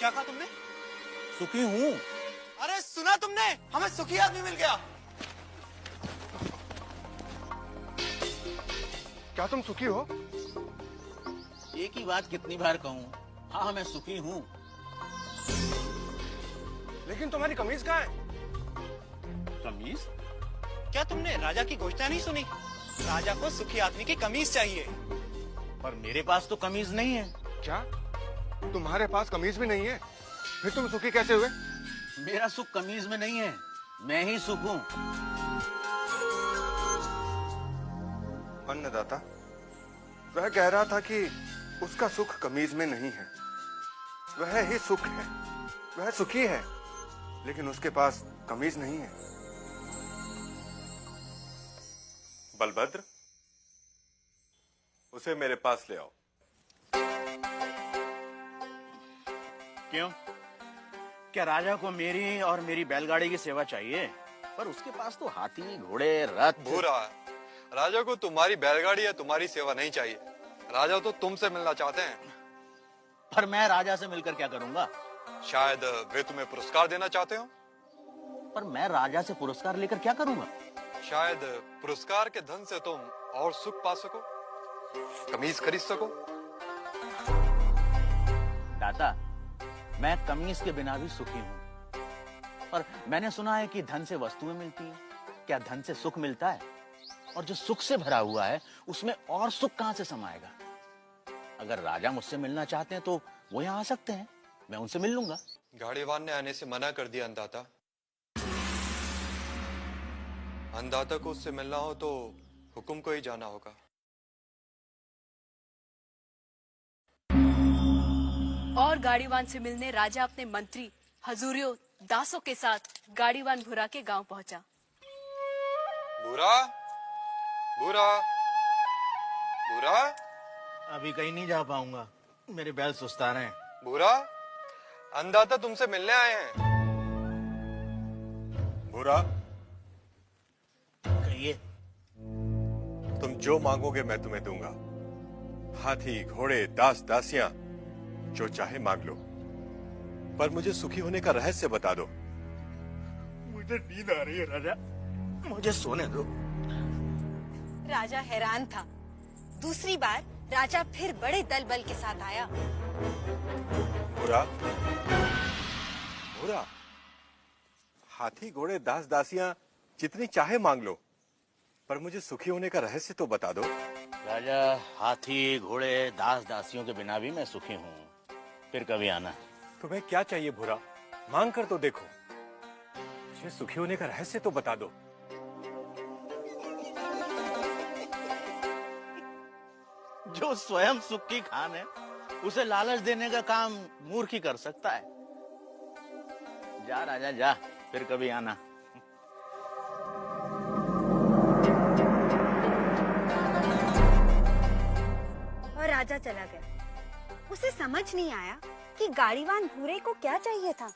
क्या कहा तुमने? सुखी हूँ। अरे सुना तुमने? हमें सुखी आदमी मिल गया। क्या तुम सुखी हो? एक ही बात कितनी बार कहूँ? हाँ मैं सुखी हूँ। लेकिन तुम्हारी कमीज कहाँ है? कमीज? क्या तुमने राजा की घोषणा नहीं सुनी? राजा को सुखी आदमी की कमीज चाहिए। पर मेरे पास तो कमीज नहीं है। क्या तुम्हारे पास कमीज भी नहीं है? फिर तुम सुखी कैसे हुए? मेरा सुख कमीज में नहीं है, मैं ही सुख हूँ। अन्नदाता, वह कह रहा था कि उसका सुख कमीज में नहीं है, वह ही सुख है। वह सुखी है, लेकिन उसके पास कमीज नहीं है। बलभद्र, उसे मेरे पास ले आओ। क्यों? क्या राजा को मेरी और मेरी बैलगाड़ी की सेवा चाहिए? पर उसके पास तो हाथी, घोड़े, रथ। भूरा, राजा को तुम्हारी बैलगाड़ी या तुम्हारी सेवा नहीं चाहिए। राजा तो तुमसे मिलना चाहते हैं। पर मैं राजा से मिलकर क्या करूंगा? शायद वे तुम्हें पुरस्कार देना चाहते हो। पर मैं राजा से पुरस्कार लेकर क्या करूंगा? शायद पुरस्कार के धन से तुम और सुख पा सको, कमीज खरीद सको। दाता, मैं कमीज के बिना भी सुखी हूँ। पर मैंने सुना है कि धन से वस्तुएं मिलती हैं। क्या धन से सुख मिलता है? और जो सुख से भरा हुआ है उसमें और सुख कहां से समाएगा? अगर राजा मुझसे मिलना चाहते हैं तो वो यहाँ आ सकते हैं, मैं उनसे मिल लूंगा। गाड़ीवान ने आने से मना कर दिया अन्नदाता। अन्नदाता को उससे मिलना हो तो हुकुम को ही जाना होगा। और गाड़ीवान से मिलने राजा अपने मंत्री हजूरियों दासों के साथ गाड़ीवान भूरा के गांव पहुंचा। भूरा, भूरा, भूरा। अभी कहीं नहीं जा पाऊंगा, मेरे बैल सुस्ता रहे हैं। भूरा, अन्नदाता तुमसे मिलने आए हैं। भूरा, कहिए। तुम जो मांगोगे मैं तुम्हें दूंगा। हाथी, घोड़े, दास, दासियां, जो चाहे मांग लो। पर मुझे सुखी होने का रहस्य बता दो। मुझे नींद आ रही है राजा, मुझे सोने दो। राजा हैरान था। दूसरी बार राजा फिर बड़े दल बल के साथ आया। भूरा, भूरा, हाथी, घोड़े, दास, दासियां जितनी चाहे मांग लो, पर मुझे सुखी होने का रहस्य तो बता दो। राजा, हाथी, घोड़े, दास, दासियों के बिना भी मैं सुखी हूँ। फिर कभी आना। तुम्हें क्या चाहिए भूरा? मांग कर तो देखो। मुझे सुखी होने का रहस्य तो बता दो। जो स्वयं सुख की खान है उसे लालच देने का काम मूर्ख ही कर सकता है। जा राजा जा, फिर कभी आना। और राजा चला गया। उसे समझ नहीं आया कि गाड़ीवान भूरे को क्या चाहिए था।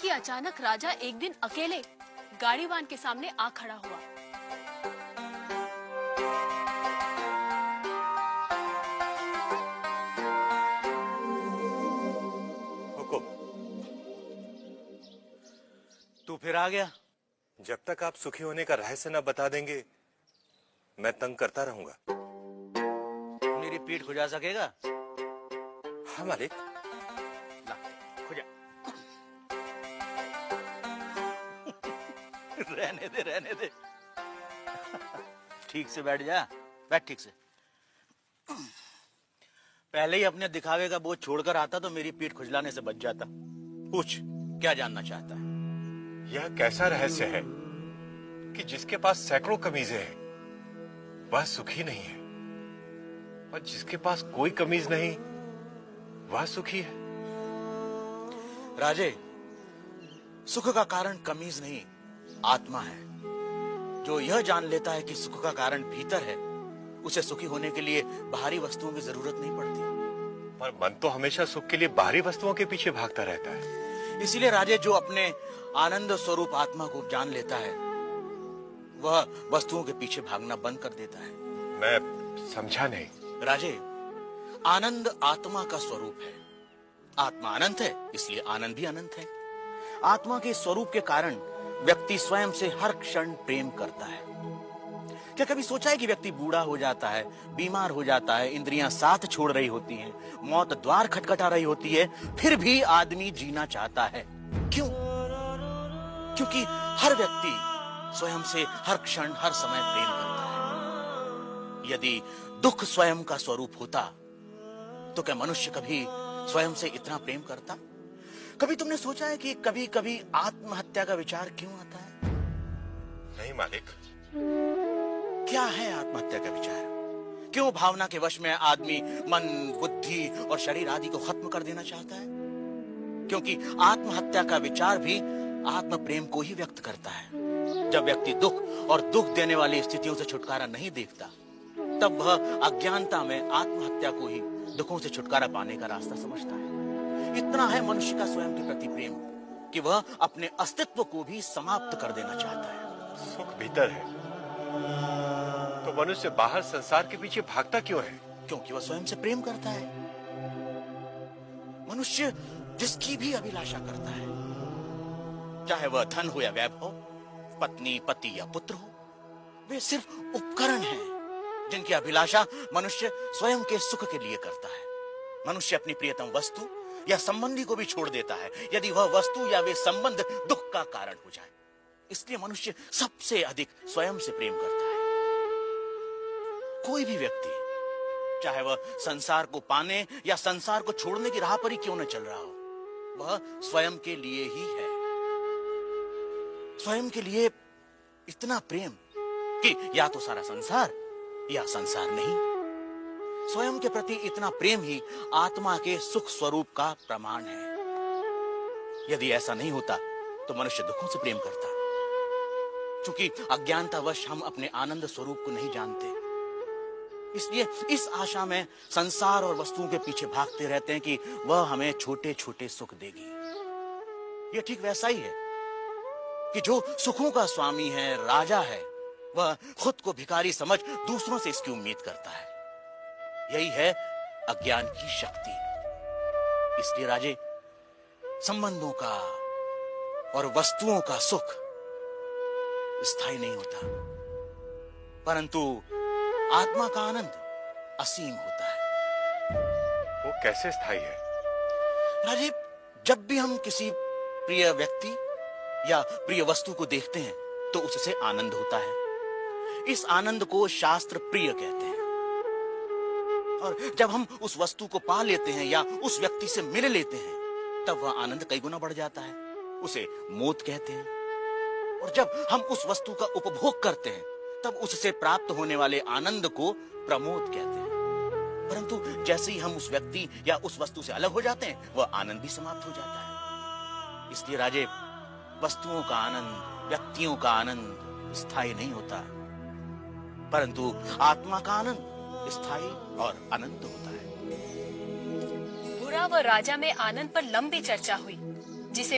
कि अचानक राजा एक दिन अकेले गाड़ीवान के सामने आ खड़ा हुआ। हुकुम। तू फिर आ गया? जब तक आप सुखी होने का रहस्य न बता देंगे मैं तंग करता रहूंगा। मेरी पीठ खुजा सकेगा? हाँ मालिक। ला, खुजा। रहने दे, रहने दे। ठीक से बैठ जा, बैठ ठीक से। पहले ही अपने दिखावे का बोझ छोड़कर आता तो मेरी पीठ खुजलाने से बच जाता। पूछ, क्या जानना चाहता है? यह कैसा रहस्य है कि जिसके पास सैकड़ों कमीजें हैं वह सुखी नहीं है, और जिसके पास कोई कमीज नहीं वह सुखी है? राजे, सुख का कारण कमीज नहीं, आत्मा है। जो यह जान लेता है कि सुख का कारण भीतर है, उसे सुखी होने के लिए बाहरी वस्तुओं की जरूरत नहीं पड़ती। पर मन तो हमेशा सुख के लिए बाहरी वस्तुओं के पीछे भागता रहता है। इसीलिए राजे, जो अपने आनंद स्वरूप आत्मा को जान लेता है वह वस्तुओं के पीछे भागना बंद कर देता है। मैं समझा नहीं। राजे, आनंद आत्मा का स्वरूप है। आत्मा अनंत है, इसलिए आनंद भी अनंत है। आत्मा के स्वरूप के कारण व्यक्ति स्वयं से हर क्षण प्रेम करता है। क्या कभी सोचा है कि व्यक्ति बूढ़ा हो जाता है, बीमार हो जाता है, इंद्रियां साथ छोड़ रही होती हैं, मौत द्वार खटखटा रही होती है, फिर भी आदमी जीना चाहता है? क्यों? क्योंकि हर व्यक्ति स्वयं से हर क्षण हर समय प्रेम करता है। यदि दुख स्वयं का स्वरूप होता तो क्या मनुष्य कभी स्वयं से इतना प्रेम करता? कभी तुमने सोचा है कि कभी कभी आत्महत्या का विचार क्यों आता है? नहीं मालिक। क्या है आत्महत्या का विचार? क्यों भावना के वश में आदमी मन, बुद्धि और शरीर आदि को खत्म कर देना चाहता है? क्योंकि आत्महत्या का विचार भी आत्म प्रेम को ही व्यक्त करता है। जब व्यक्ति दुख और दुख देने वाली स्थितियों से छुटकारा नहीं देखता, तब वह अज्ञानता में आत्महत्या को ही दुखों से छुटकारा पाने का रास्ता समझता है। इतना है मनुष्य का स्वयं के प्रति प्रेम कि वह अपने अस्तित्व को भी समाप्त कर देना चाहता है। सुख भीतर है तो मनुष्य बाहर संसार के पीछे भागता क्यों है? क्योंकि वह स्वयं से प्रेम करता है। मनुष्य जिसकी भी अभिलाषा करता है, चाहे वह धन हो या वैभव, पत्नी, पति या पुत्र हो, वे सिर्फ उपकरण हैं जिनकी अभिलाषा मनुष्य स्वयं के सुख के लिए करता है। मनुष्य अपनी प्रियतम वस्तु या संबंधी को भी छोड़ देता है यदि वह वस्तु या वे संबंध दुख का कारण हो जाए। इसलिए मनुष्य सबसे अधिक स्वयं से प्रेम करता है। कोई भी व्यक्ति, चाहे वह संसार को पाने या संसार को छोड़ने की राह पर ही क्यों न चल रहा हो, वह स्वयं के लिए ही है। स्वयं के लिए इतना प्रेम कि या तो सारा संसार या संसार नहीं। स्वयं के प्रति इतना प्रेम ही आत्मा के सुख स्वरूप का प्रमाण है। यदि ऐसा नहीं होता तो मनुष्य दुखों से प्रेम करता। क्योंकि अज्ञानतावश हम अपने आनंद स्वरूप को नहीं जानते, इसलिए इस आशा में संसार और वस्तुओं के पीछे भागते रहते हैं कि वह हमें छोटे छोटे सुख देगी। यह ठीक वैसा ही है कि जो सुखों का स्वामी है, राजा है, वह खुद को भिखारी समझ दूसरों से इसकी उम्मीद करता है। यही है अज्ञान की शक्ति। इसलिए राजे, संबंधों का और वस्तुओं का सुख स्थायी नहीं होता, परंतु आत्मा का आनंद असीम होता है। वो कैसे स्थायी है? राजे, जब भी हम किसी प्रिय व्यक्ति या प्रिय वस्तु को देखते हैं तो उससे आनंद होता है। इस आनंद को शास्त्र प्रिय कहते हैं। और जब हम उस वस्तु को पा लेते हैं या उस व्यक्ति से मिल लेते हैं, तब वह आनंद कई गुना बढ़ जाता है। उसे मोद कहते हैं। और जब हम उस वस्तु का उपभोग करते हैं, तब उससे प्राप्त होने वाले आनंद को प्रमोद कहते हैं। परंतु जैसे ही हम उस व्यक्ति या उस वस्तु से अलग हो जाते हैं, वह आनंद भी समाप्त हो जाता है। इसलिए राजे, वस्तुओं का आनंद, व्यक्तियों का आनंद स्थायी नहीं होता, परंतु आत्मा का आनंद स्थायी और अनंत होता है। भूरा व राजा में आनंद पर लंबी चर्चा हुई।